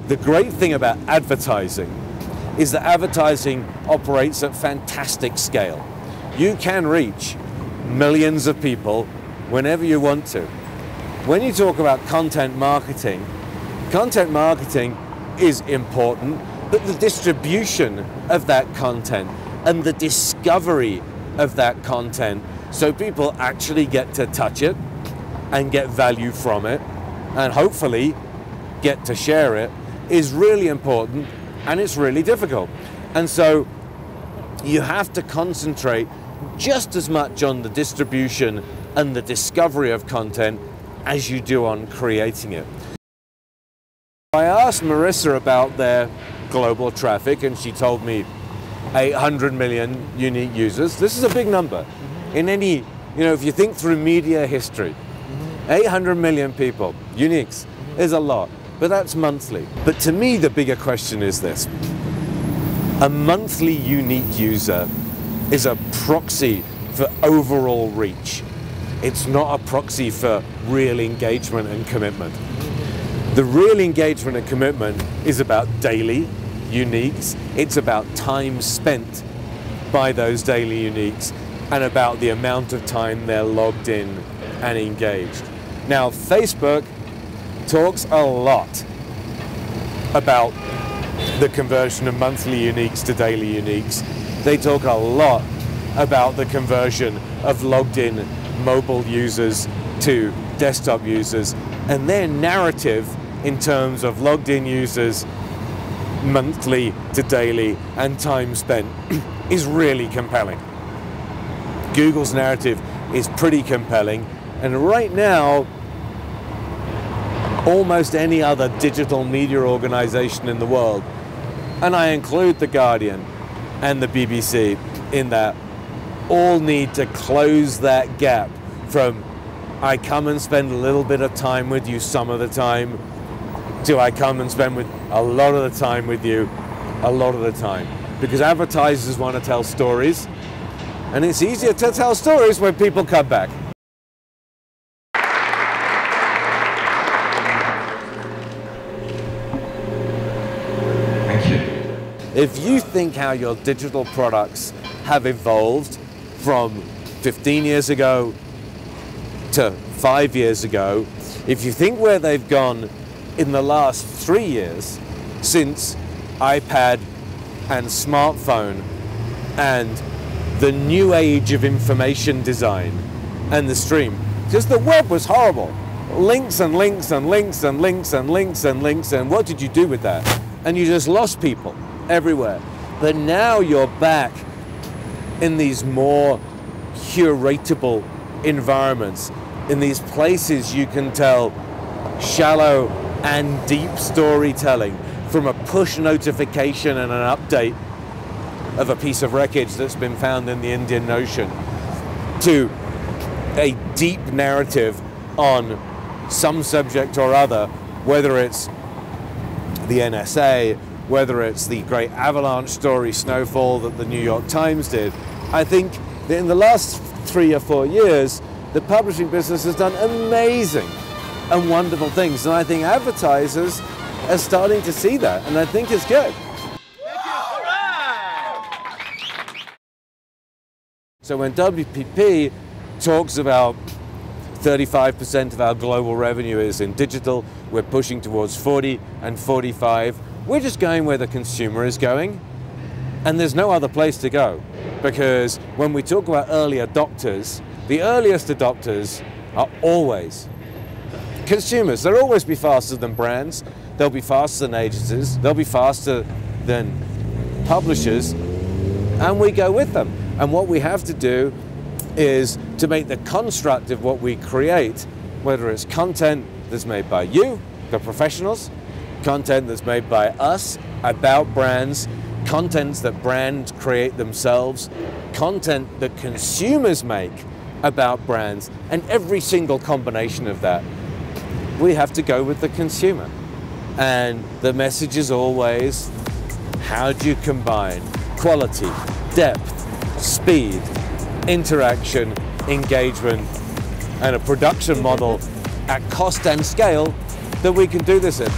The great thing about advertising is that advertising operates at fantastic scale. You can reach millions of people whenever you want to. When you talk about content marketing is important, but the distribution of that content and the discovery of that content, so people actually get to touch it and get value from it and hopefully get to share it, is really important, and it's really difficult. And so you have to concentrate just as much on the distribution and the discovery of content as you do on creating it. I asked Marissa about their global traffic, and she told me 800 million unique users. This is a big number. In any, if you think through media history, 800 million people, uniques, is a lot, but that's monthly. But to me, the bigger question is this. A monthly unique user is a proxy for overall reach. It's not a proxy for real engagement and commitment. The real engagement and commitment is about daily uniques. It's about time spent by those daily uniques and about the amount of time they're logged in and engaged. Now, Facebook talks a lot about the conversion of monthly uniques to daily uniques. They talk a lot about the conversion of logged in mobile users to desktop users, and their narrative in terms of logged in users monthly to daily and time spent is really compelling. Google's narrative is pretty compelling, and right now almost any other digital media organization in the world, and I include The Guardian and the BBC in that, all need to close that gap from I come and spend a little bit of time with you some of the time to I come and spend with a lot of the time with you a lot of the time. Because advertisers want to tell stories, and it's easier to tell stories when people come back. If you think how your digital products have evolved from 15 years ago to 5 years ago, if you think where they've gone in the last 3 years since iPad and smartphone and the new age of information design and the stream, just the web was horrible. Links and links and links and links and links and links, and what did you do with that? And you just lost people everywhere. But now you're back in these more curatable environments, in these places you can tell shallow and deep storytelling, from a push notification and an update of a piece of wreckage that's been found in the Indian Ocean to a deep narrative on some subject or other, whether it's the NSA, whether it's the great avalanche story, snowfall, that the New York Times did. I think that in the last 3 or 4 years, the publishing business has done amazing and wonderful things. And I think advertisers are starting to see that, and I think it's good. So when WPP talks about 35% of our global revenue is in digital, we're pushing towards 40 and 45. We're just going where the consumer is going, and there's no other place to go. Because when we talk about early adopters, the earliest adopters are always consumers. They'll always be faster than brands, they'll be faster than agencies, they'll be faster than publishers, and we go with them. And what we have to do is to make the construct of what we create, whether it's content that's made by you, the professionals, content that's made by us about brands, contents that brands create themselves, content that consumers make about brands, and every single combination of that, we have to go with the consumer. And the message is always, how do you combine quality, depth, speed, interaction, engagement, and a production model at cost and scale that we can do this in?